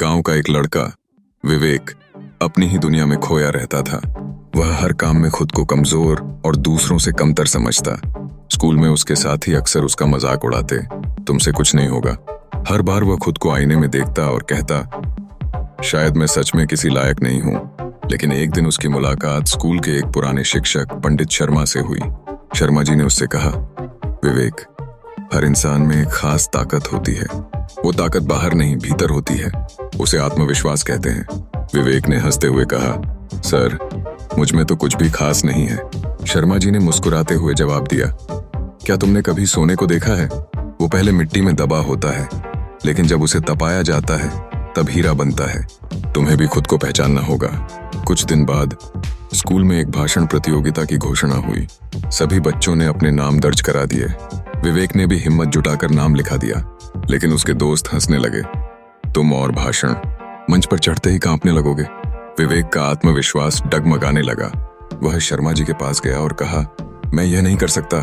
गांव का एक लड़का विवेक अपनी ही दुनिया में खोया रहता था। वह हर काम में खुद को कमजोर और दूसरों से कमतर समझता। स्कूल में उसके साथी अक्सर उसका मजाक उड़ाते, तुमसे कुछ नहीं होगा। हर बार वह खुद को आईने में देखता और कहता, शायद मैं सच में किसी लायक नहीं हूँ। लेकिन एक दिन उसकी मुलाकात स्कूल के एक पुराने शिक्षक पंडित शर्मा से हुई। शर्मा जी ने उससे कहा, विवेक, हर इंसान में एक खास ताकत होती है। वो ताकत बाहर नहीं, भीतर होती है। उसे आत्मविश्वास कहते हैं। विवेक ने हंसते हुए कहा, सर, मुझ में तो कुछ भी खास नहीं है। शर्मा जी ने मुस्कुराते हुए जवाब दिया, क्या तुमने कभी सोने को देखा है? वो पहले मिट्टी में दबा होता है, लेकिन जब उसे तपाया जाता है तब हीरा बनता है। तुम्हें भी खुद को पहचानना होगा। कुछ दिन बाद स्कूल में एक भाषण प्रतियोगिता की घोषणा हुई। सभी बच्चों ने अपने नाम दर्ज करा दिए। विवेक ने भी हिम्मत जुटाकर नाम लिखा दिया, लेकिन उसके दोस्त हंसने लगे। तुम और भाषण, मंच पर चढ़ते ही कांपने लगोगे। विवेक का आत्मविश्वास डगमगाने लगा। वह शर्मा जी के पास गया और कहा, मैं यह नहीं कर सकता,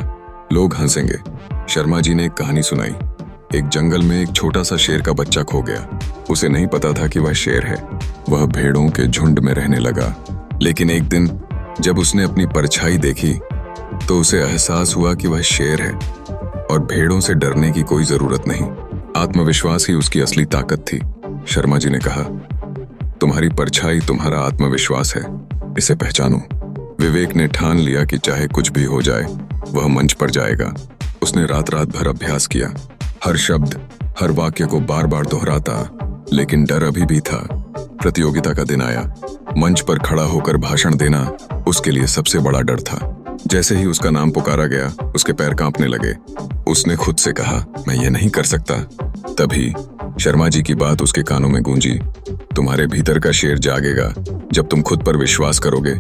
लोग हंसेंगे। शर्मा जी ने एक कहानी सुनाई। एक जंगल में एक छोटा सा शेर का बच्चा खो गया। उसे नहीं पता था कि वह शेर है। वह भेड़ों के झुंड में रहने लगा। लेकिन एक दिन जब उसने अपनी परछाई देखी तो उसे एहसास हुआ कि वह शेर है और भेड़ों से डरने की कोई जरूरत नहीं। आत्मविश्वास ही उसकी असली ताकत थी। शर्मा जी ने कहा, तुम्हारी परछाई तुम्हारा आत्मविश्वास है, इसे पहचानो। विवेक ने ठान लिया कि चाहे कुछ भी हो जाए वह मंच पर जाएगा। उसने रात भर अभ्यास किया, हर शब्द, हर वाक्य को बार बार दोहराता, लेकिन डर अभी भी था। प्रतियोगिता का दिन आया। मंच पर खड़ा होकर भाषण देना उसके लिए सबसे बड़ा डर था। जैसे ही उसका नाम पुकारा गया, उसके पैर कांपने लगे। उसने खुद से कहा, मैं ये नहीं कर सकता। तभी शर्मा जी की बात उसके कानों में गूंजी, तुम्हारे भीतर का शेर जागेगा जब तुम खुद पर विश्वास करोगे।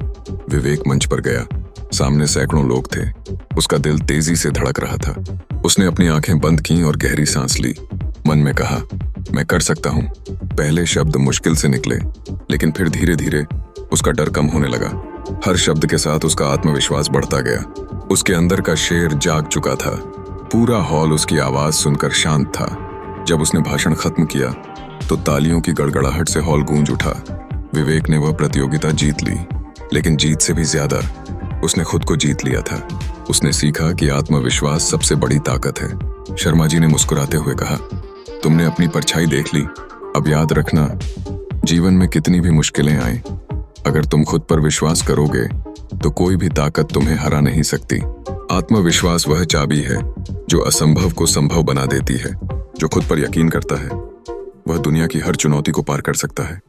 विवेक मंच पर गया। सामने सैकड़ों लोग थे। उसका दिल तेजी से धड़क रहा था। उसने अपनी आंखें बंद की और गहरी सांस ली। मन में कहा, मैं कर सकता हूँ। पहले शब्द मुश्किल से निकले, लेकिन फिर धीरे धीरे उसका डर कम होने लगा। हर शब्द के साथ उसका आत्मविश्वास बढ़ता गया। उसके अंदर का शेर जाग चुका था। पूरा हॉल उसकी आवाज सुनकर शांत था। जब उसने भाषण खत्म किया तो तालियों की गड़गड़ाहट से हॉल गूंज उठा। विवेक ने वह प्रतियोगिता जीत ली, लेकिन जीत से भी ज्यादा उसने खुद को जीत लिया था। उसने सीखा कि आत्मविश्वास सबसे बड़ी ताकत है। शर्मा जी ने मुस्कुराते हुए कहा, तुमने अपनी परछाई देख ली। अब याद रखना, जीवन में कितनी भी मुश्किलें आए, अगर तुम खुद पर विश्वास करोगे तो कोई भी ताकत तुम्हें हरा नहीं सकती। आत्मविश्वास वह चाबी है जो असंभव को संभव बना देती है। जो खुद पर यकीन करता है वह दुनिया की हर चुनौती को पार कर सकता है।